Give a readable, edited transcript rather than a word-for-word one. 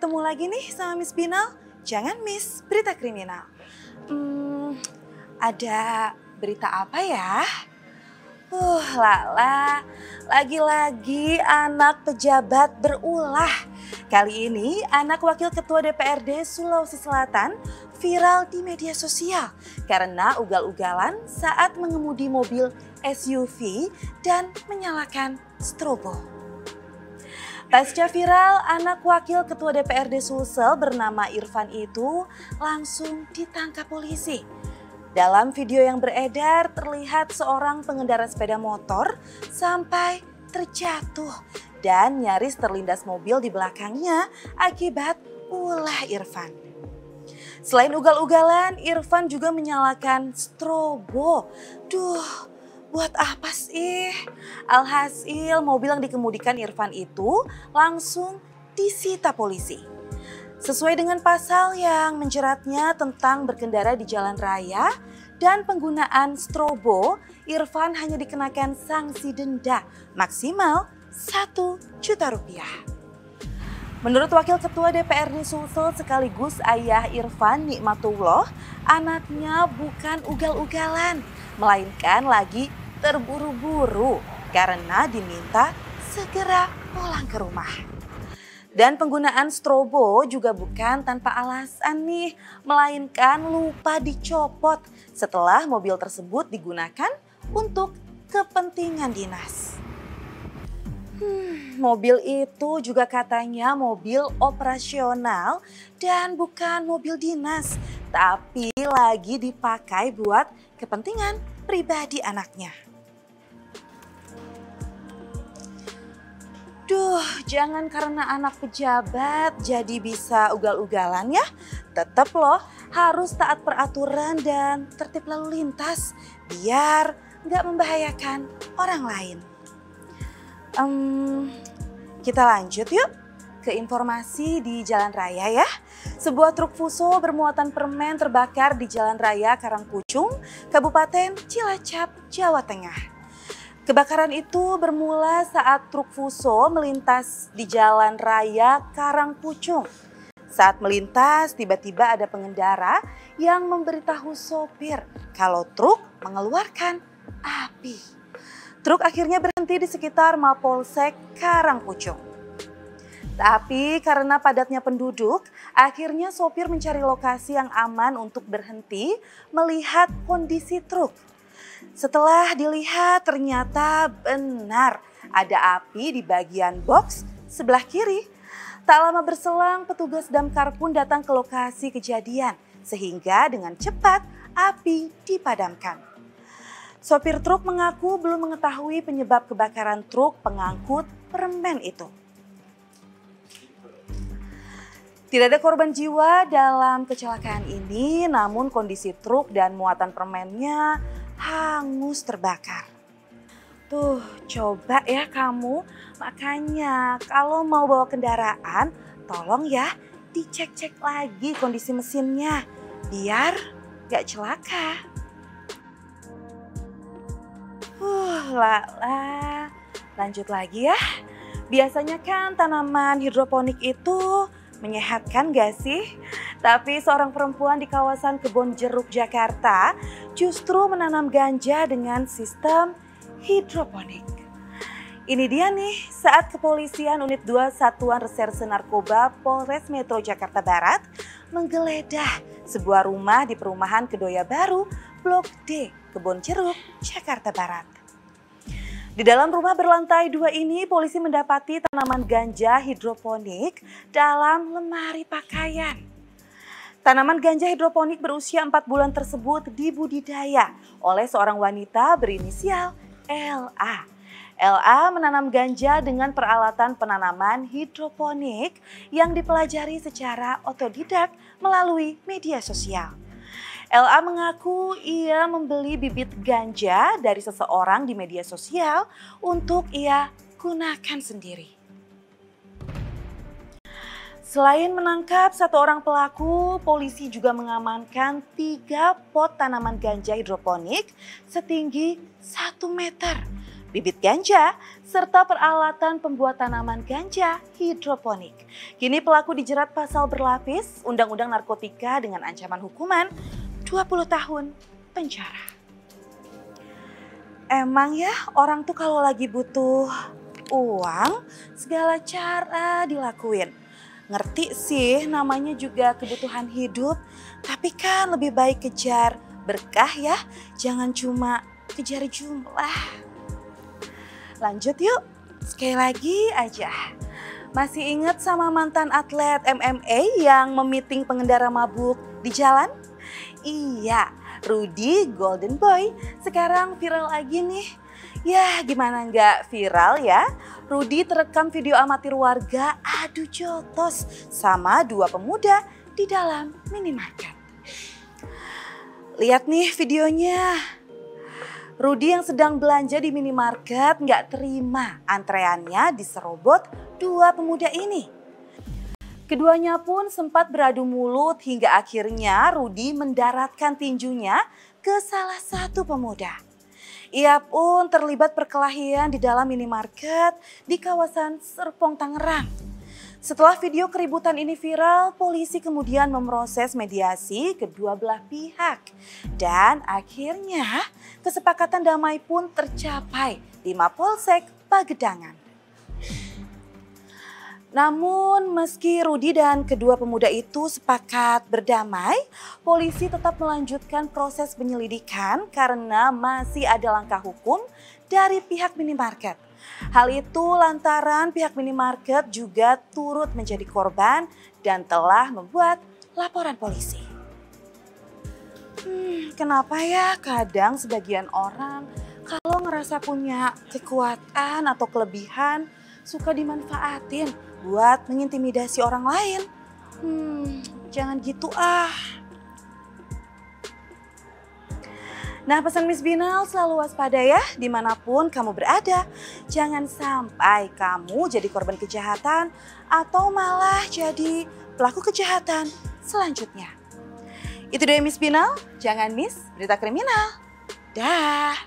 ketemu lagi nih sama Miss Binal. Jangan miss berita kriminal. Ada berita apa ya? Lala, lagi-lagi anak pejabat berulah. Kali ini anak Wakil Ketua DPRD Sulawesi Selatan viral di media sosial karena ugal-ugalan saat mengemudi mobil SUV dan menyalakan strobo. Pasca viral, anak Wakil Ketua DPRD Sulsel bernama Irfan itu langsung ditangkap polisi. Dalam video yang beredar terlihat seorang pengendara sepeda motor sampai terjatuh dan nyaris terlindas mobil di belakangnya akibat ulah Irfan. Selain ugal-ugalan, Irfan juga menyalakan strobo. Buat apa sih? Alhasil mobil yang dikemudikan Irfan itu langsung disita polisi. Sesuai dengan pasal yang menjeratnya tentang berkendara di jalan raya dan penggunaan strobo, Irfan hanya dikenakan sanksi denda maksimal Rp1.000.000. Menurut Wakil Ketua DPRD Sulsel sekaligus ayah Irfan Nikmatullah, anaknya bukan ugal-ugalan, melainkan lagi terburu-buru karena diminta segera pulang ke rumah. Dan penggunaan strobo juga bukan tanpa alasan nih, melainkan lupa dicopot setelah mobil tersebut digunakan untuk kepentingan dinas. Mobil itu juga katanya mobil operasional dan bukan mobil dinas, tapi lagi dipakai buat kepentingan pribadi anaknya. Jangan karena anak pejabat jadi bisa ugal-ugalan ya. Tetap loh harus taat peraturan dan tertib lalu lintas biar nggak membahayakan orang lain. Kita lanjut yuk ke informasi di jalan raya ya. Sebuah truk fuso bermuatan permen terbakar di Jalan Raya Karangpucung, Kabupaten Cilacap, Jawa Tengah. Kebakaran itu bermula saat truk fuso melintas di Jalan Raya Karangpucung. Saat melintas, tiba-tiba ada pengendara yang memberitahu sopir kalau truk mengeluarkan api. Truk akhirnya berhenti di sekitar Mapolsek Karangpucung. Tapi karena padatnya penduduk, akhirnya sopir mencari lokasi yang aman untuk berhenti melihat kondisi truk. Setelah dilihat ternyata benar ada api di bagian box sebelah kiri. Tak lama berselang petugas damkar pun datang ke lokasi kejadian sehingga dengan cepat api dipadamkan. Sopir truk mengaku belum mengetahui penyebab kebakaran truk pengangkut permen itu. Tidak ada korban jiwa dalam kecelakaan ini, namun kondisi truk dan muatan permennya hangus terbakar. Coba ya kamu, makanya kalau mau bawa kendaraan, tolong ya dicek-cek lagi kondisi mesinnya, biar gak celaka. Lanjut lagi ya. Biasanya kan tanaman hidroponik itu menyehatkan gak sih? Tapi seorang perempuan di kawasan Kebon Jeruk, Jakarta justru menanam ganja dengan sistem hidroponik. Ini dia nih saat kepolisian Unit 2 Satuan Reserse Narkoba Polres Metro Jakarta Barat menggeledah sebuah rumah di perumahan Kedoya Baru, Blok D, Kebon Jeruk, Jakarta Barat. Di dalam rumah berlantai 2 ini, polisi mendapati tanaman ganja hidroponik dalam lemari pakaian. Tanaman ganja hidroponik berusia 4 bulan tersebut dibudidaya oleh seorang wanita berinisial LA. LA menanam ganja dengan peralatan penanaman hidroponik yang dipelajari secara otodidak melalui media sosial. LA mengaku ia membeli bibit ganja dari seseorang di media sosial untuk ia gunakan sendiri. Selain menangkap satu orang pelaku, polisi juga mengamankan 3 pot tanaman ganja hidroponik setinggi 1 meter bibit ganja, serta peralatan pembuat tanaman ganja hidroponik. Kini pelaku dijerat pasal berlapis Undang-Undang Narkotika dengan ancaman hukuman 20 tahun penjara. Emang ya orang tuh kalau lagi butuh uang segala cara dilakuin. Ngerti sih namanya juga kebutuhan hidup, tapi kan lebih baik kejar berkah ya, jangan cuma kejar jumlah. Lanjut yuk, sekali lagi aja. Masih ingat sama mantan atlet MMA yang memiting pengendara mabuk di jalan? Iya, Rudy Golden Boy sekarang viral lagi nih. Ya gimana nggak viral ya, Rudy terekam video amatir warga adu jotos sama dua pemuda di dalam minimarket. Lihat nih videonya. Rudy yang sedang belanja di minimarket nggak terima antreannya diserobot dua pemuda ini. Keduanya pun sempat beradu mulut hingga akhirnya Rudy mendaratkan tinjunya ke salah satu pemuda. Ia pun terlibat perkelahian di dalam minimarket di kawasan Serpong, Tangerang. Setelah video keributan ini viral, polisi kemudian memproses mediasi kedua belah pihak. Dan akhirnya kesepakatan damai pun tercapai di Mapolsek Pagedangan. Namun meski Rudy dan kedua pemuda itu sepakat berdamai, polisi tetap melanjutkan proses penyelidikan karena masih ada langkah hukum dari pihak minimarket. Hal itu lantaran pihak minimarket juga turut menjadi korban dan telah membuat laporan polisi. Kenapa ya kadang sebagian orang kalau ngerasa punya kekuatan atau kelebihan suka dimanfaatin buat mengintimidasi orang lain? Jangan gitu ah. Nah pesan Miss Binal selalu waspada ya dimanapun kamu berada. Jangan sampai kamu jadi korban kejahatan atau malah jadi pelaku kejahatan selanjutnya. Itu dia Miss Binal, jangan miss berita kriminal. Dah.